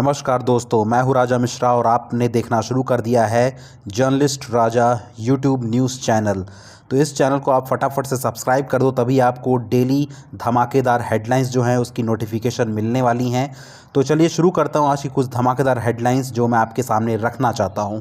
नमस्कार दोस्तों, मैं हूं राजा मिश्रा और आपने देखना शुरू कर दिया है जर्नलिस्ट राजा यूट्यूब न्यूज़ चैनल। तो इस चैनल को आप फटाफट से सब्सक्राइब कर दो, तभी आपको डेली धमाकेदार हेडलाइंस जो हैं उसकी नोटिफिकेशन मिलने वाली हैं। तो चलिए शुरू करता हूं आज की कुछ धमाकेदार हेडलाइंस जो मैं आपके सामने रखना चाहता हूं।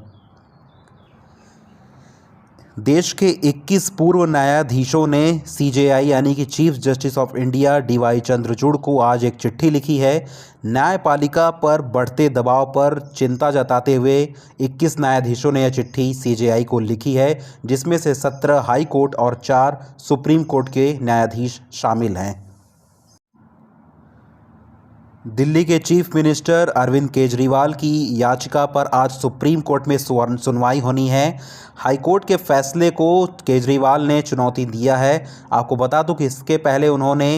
देश के 21 पूर्व न्यायाधीशों ने सीजेआई यानी कि chief justice of India DY Chandrachud को आज एक चिट्ठी लिखी है। न्यायपालिका पर बढ़ते दबाव पर चिंता जताते हुए 21 न्यायाधीशों ने यह चिट्ठी सीजेआई को लिखी है, जिसमें से 17 हाई कोर्ट और 4 सुप्रीम कोर्ट के न्यायाधीश शामिल हैं। दिल्ली के चीफ मिनिस्टर अरविंद केजरीवाल की याचिका पर आज सुप्रीम कोर्ट में सुनवाई होनी है। हाईकोर्ट के फैसले को केजरीवाल ने चुनौती दिया है। आपको बता दूं कि इसके पहले उन्होंने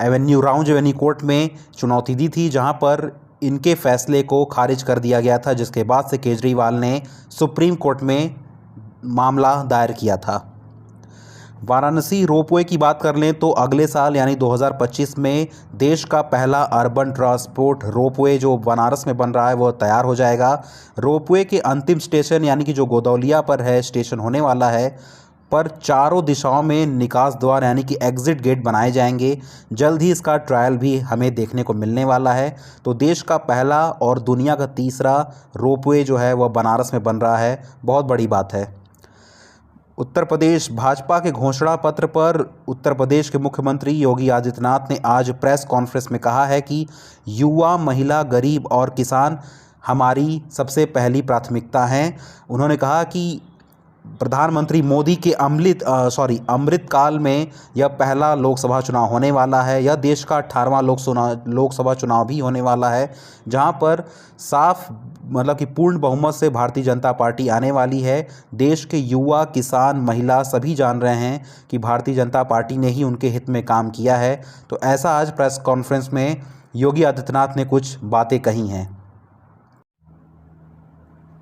राउंड एवेन्यू कोर्ट में चुनौती दी थी, जहां पर इनके फैसले को खारिज कर दिया गया था, जिसके बाद से केजरीवाल ने सुप्रीम कोर्ट में मामला दायर किया था। वाराणसी रोपवे की बात कर लें तो अगले साल यानी 2025 में देश का पहला अर्बन ट्रांसपोर्ट रोपवे जो बनारस में बन रहा है वह तैयार हो जाएगा। रोपवे के अंतिम स्टेशन यानी कि जो गोदौलिया पर है स्टेशन होने वाला है, पर चारों दिशाओं में निकास द्वार यानी कि एग्जिट गेट बनाए जाएंगे। जल्द ही इसका ट्रायल भी हमें देखने को मिलने वाला है। तो देश का पहला और दुनिया का तीसरा रोपवे जो है वह बनारस में बन रहा है, बहुत बड़ी बात है। उत्तर प्रदेश भाजपा के घोषणा पत्र पर उत्तर प्रदेश के मुख्यमंत्री योगी आदित्यनाथ ने आज प्रेस कॉन्फ्रेंस में कहा है कि युवा, महिला, गरीब और किसान हमारी सबसे पहली प्राथमिकता हैं। उन्होंने कहा कि प्रधानमंत्री मोदी के अमृत काल में यह पहला लोकसभा चुनाव होने वाला है। यह देश का 18वां लोकसभा चुनाव भी होने वाला है, जहां पर साफ कि पूर्ण बहुमत से भारतीय जनता पार्टी आने वाली है। देश के युवा, किसान, महिला सभी जान रहे हैं कि भारतीय जनता पार्टी ने ही उनके हित में काम किया है। तो ऐसा आज प्रेस कॉन्फ्रेंस में योगी आदित्यनाथ ने कुछ बातें कही हैं।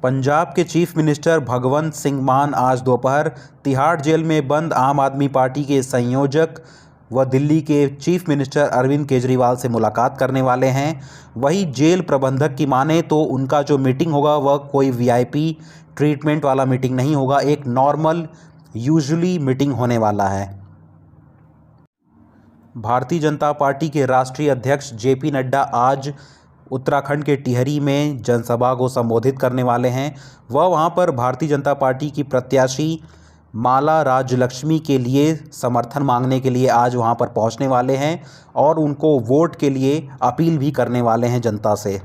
पंजाब के चीफ मिनिस्टर भगवंत सिंह मान आज दोपहर तिहाड़ जेल में बंद आम आदमी पार्टी के संयोजक व दिल्ली के चीफ मिनिस्टर अरविंद केजरीवाल से मुलाकात करने वाले हैं। वही जेल प्रबंधक की माने तो उनका जो मीटिंग होगा वह कोई वीआईपी ट्रीटमेंट वाला मीटिंग नहीं होगा, एक नॉर्मल यूजुअली मीटिंग होने वाला है। भारतीय जनता पार्टी के राष्ट्रीय अध्यक्ष जेपी नड्डा आज उत्तराखंड के टिहरी में जनसभा को संबोधित करने वाले हैं। वह वहां पर भारतीय जनता पार्टी की प्रत्याशी माला राज्यलक्ष्मी के लिए समर्थन मांगने के लिए आज वहां पर पहुंचने वाले हैं और उनको वोट के लिए अपील भी करने वाले हैं जनता से।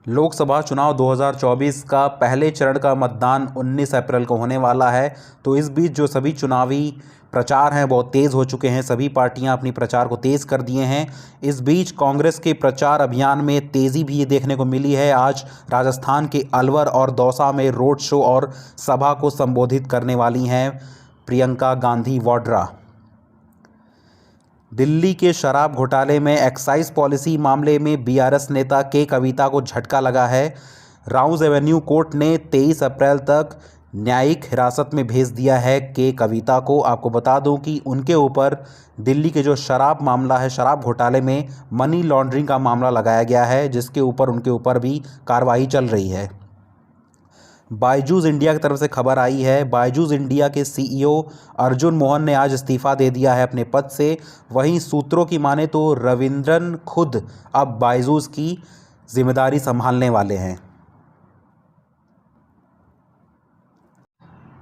लोकसभा चुनाव 2024 का पहले चरण का मतदान 19 अप्रैल को होने वाला है। तो इस बीच जो सभी चुनावी प्रचार हैं बहुत तेज़ हो चुके हैं, सभी पार्टियां अपनी प्रचार को तेज़ कर दिए हैं। इस बीच कांग्रेस के प्रचार अभियान में तेज़ी भी ये देखने को मिली है। आज राजस्थान के अलवर और दौसा में रोड शो और सभा को संबोधित करने वाली हैं प्रियंका गांधी वाड्रा। दिल्ली के शराब घोटाले में एक्साइज पॉलिसी मामले में बीआरएस नेता के कविता को झटका लगा है। राउंड एवेन्यू कोर्ट ने 23 अप्रैल तक न्यायिक हिरासत में भेज दिया है के कविता को। आपको बता दूं कि उनके ऊपर दिल्ली के जो शराब मामला है, शराब घोटाले में मनी लॉन्ड्रिंग का मामला लगाया गया है, जिसके ऊपर उनके ऊपर भी कार्रवाई चल रही है। बायजूस इंडिया की तरफ से खबर आई है। बायजूस इंडिया के सीईओ अर्जुन मोहन ने आज इस्तीफा दे दिया है अपने पद से। वहीं सूत्रों की माने तो रविंद्रन खुद अब बायजूस की जिम्मेदारी संभालने वाले हैं।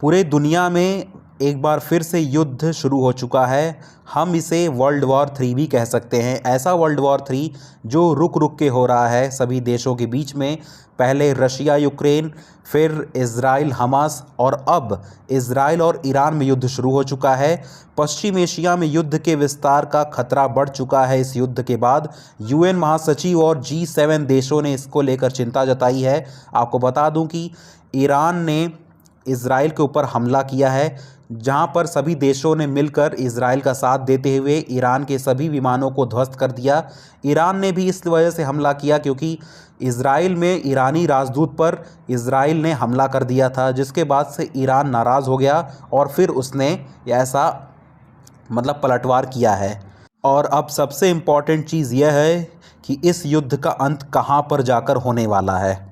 पूरे दुनिया में एक बार फिर से युद्ध शुरू हो चुका है। हम इसे वर्ल्ड वॉर 3 भी कह सकते हैं। ऐसा वर्ल्ड वॉर 3 जो रुक रुक के हो रहा है सभी देशों के बीच में। पहले रशिया यूक्रेन, फिर इजराइल हमास और अब इजराइल और ईरान में युद्ध शुरू हो चुका है। पश्चिम एशिया में युद्ध के विस्तार का खतरा बढ़ चुका है। इस युद्ध के बाद यूएन महासचिव और G7 देशों ने इसको लेकर चिंता जताई है। आपको बता दूं कि ईरान ने इजराइल के ऊपर हमला किया है, जहां पर सभी देशों ने मिलकर इजराइल का साथ देते हुए ईरान के सभी विमानों को ध्वस्त कर दिया। ईरान ने भी इस वजह से हमला किया क्योंकि इजराइल में ईरानी राजदूत पर इजराइल ने हमला कर दिया था, जिसके बाद से ईरान नाराज़ हो गया और फिर उसने ऐसा पलटवार किया है। और अब सबसे इम्पॉर्टेंट चीज़ यह है कि इस युद्ध का अंत कहां पर जाकर होने वाला है।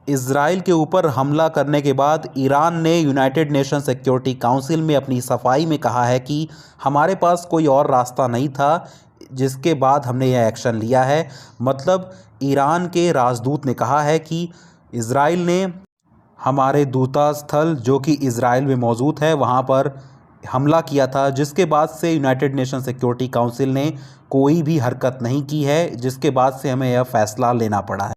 इज़राइल के ऊपर हमला करने के बाद ईरान ने यूनाइटेड नेशन सिक्योरिटी काउंसिल में अपनी सफाई में कहा है कि हमारे पास कोई और रास्ता नहीं था, जिसके बाद हमने यह एक्शन लिया है। मतलब ईरान के राजदूत ने कहा है कि इज़राइल ने हमारे दूतास्थल जो कि इज़राइल में मौजूद है वहाँ पर हमला किया था, जिसके बाद से यूनाइटेड नेशन सिक्योरिटी काउंसिल ने कोई भी हरकत नहीं की है, जिसके बाद से हमें यह फ़ैसला लेना पड़ा है।